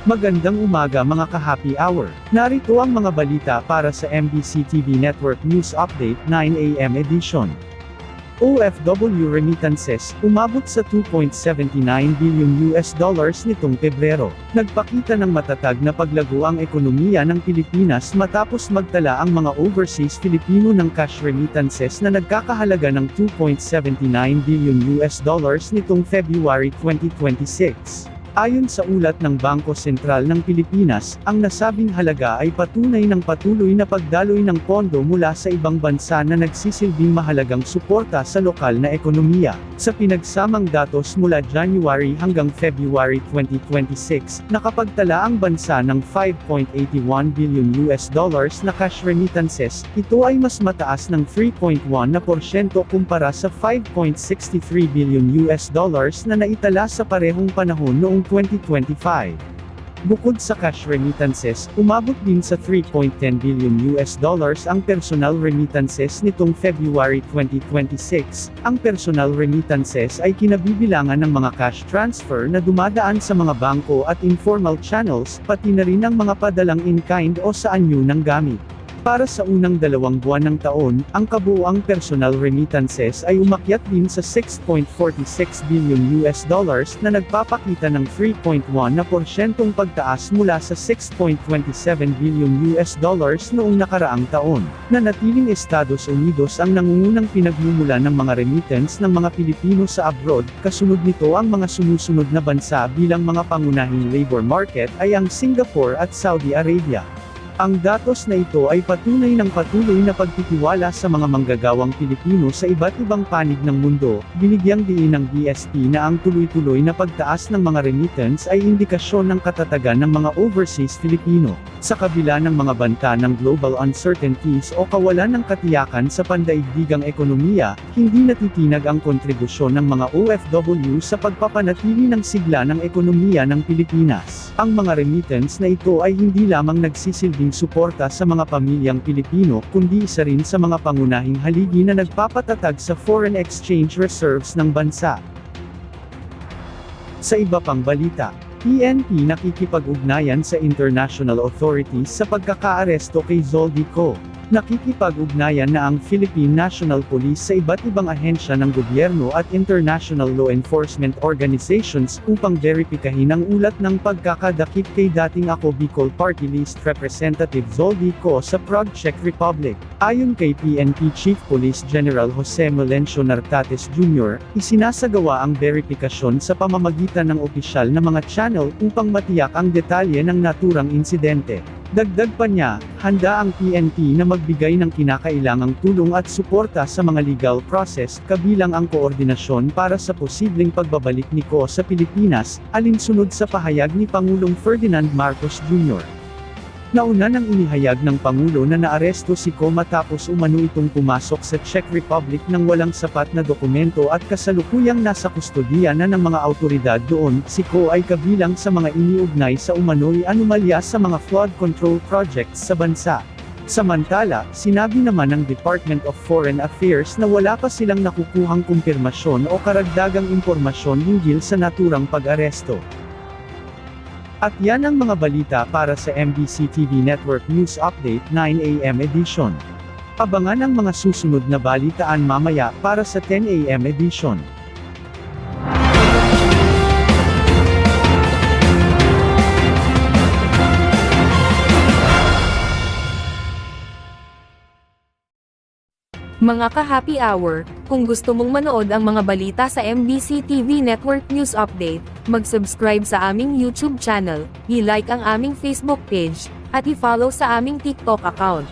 Magandang umaga mga ka-happy hour. Narito ang mga balita para sa MBC TV Network News Update 9 AM edition. OFW remittances, umabot sa $2.79 billion nitong Pebrero. Nagpakita ng matatag na paglago ang ekonomiya ng Pilipinas matapos magtala ang mga overseas Filipino ng cash remittances na nagkakahalaga ng $2.79 billion nitong February 2026. Ayon sa ulat ng Bangko Sentral ng Pilipinas, ang nasabing halaga ay patunay ng patuloy na pagdaloy ng pondo mula sa ibang bansa na nagsisilbing mahalagang suporta sa lokal na ekonomiya. Sa pinagsamang datos mula January hanggang February 2026, nakapagtala ang bansa ng $5.81 billion na cash remittances. Ito ay mas mataas ng 3.1% kumpara sa $5.63 billion na naitala sa parehong panahon noong 2025. Bukod sa cash remittances, umabot din sa $3.10 billion ang personal remittances nitong February 2026. Ang personal remittances ay kinabibilangan ng mga cash transfer na dumadaan sa mga bangko at informal channels, pati na rin ang mga padalang in-kind o sa anyo ng gamit. Para sa unang 2 buwan ng taon, ang kabuuang personal remittances ay umakyat din sa $6.46 billion na nagpapakita ng 3.1% pagtaas mula sa $6.27 billion noong nakaraang taon. Nanatiling Estados Unidos ang nangungunang pinagmumula ng mga remittance ng mga Pilipino sa abroad, kasunod nito ang mga sumusunod na bansa bilang mga pangunahing labor market ay ang Singapore at Saudi Arabia. Ang datos na ito ay patunay ng patuloy na pagtitiwala sa mga manggagawang Pilipino sa iba't ibang panig ng mundo. Binigyang diin ng BSP na ang tuloy-tuloy na pagtaas ng mga remittance ay indikasyon ng katatagan ng mga overseas Filipino. Sa kabila ng mga banta ng global uncertainties o kawalan ng katiyakan sa pandaigdigang ekonomiya, hindi natitinag ang kontribusyon ng mga OFW sa pagpapanatili ng sigla ng ekonomiya ng Pilipinas. Ang mga remittance na ito ay hindi lamang nagsisilbing suporta sa mga pamilyang Pilipino, kundi isa rin sa mga pangunahing haligi na nagpapatatag sa foreign exchange reserves ng bansa. Sa iba pang balita, PNP nakikipag-ugnayan sa international authorities sa pagkakaaresto kay Zoldy Co. Nakikipag-ugnayan na ang Philippine National Police sa iba't ibang ahensya ng gobyerno at international law enforcement organizations upang veripikahin ang ulat ng pagkakadakip kay dating Ako Bicol Party List Representative Zoldy Co sa Prague, Czech Republic. Ayon kay PNP Chief Police General Jose Melencio Nartates Jr., isinasagawa ang veripikasyon sa pamamagitan ng opisyal na mga channel upang matiyak ang detalye ng naturang insidente. Dagdag pa niya, handa ang PNP na magbigay ng kinakailangang tulong at suporta sa mga legal process, kabilang ang koordinasyon para sa posibleng pagbabalik ni Co sa Pilipinas, alinsunod sa pahayag ni Pangulong Ferdinand Marcos Jr. Nauna nang inihayag ng Pangulo na naaresto si Co matapos umano itong pumasok sa Czech Republic nang walang sapat na dokumento at kasalukuyang nasa kustodiya na ng mga awtoridad doon. Si Co ay kabilang sa mga iniugnay sa umano'y anomalya sa mga flood control projects sa bansa. Samantala, sinabi naman ng Department of Foreign Affairs na wala pa silang nakukuhang kumpirmasyon o karagdagang impormasyon hinggil sa naturang pag-aresto. At yan ang mga balita para sa MBC TV Network News Update 9 AM edition. Abangan ang mga susunod na balitaan mamaya para sa 10 AM edition. Mga ka-happy hour, kung gusto mong manood ang mga balita sa MBC TV Network News Update, mag-subscribe sa aming YouTube channel, i-like ang aming Facebook page, at i-follow sa aming TikTok account.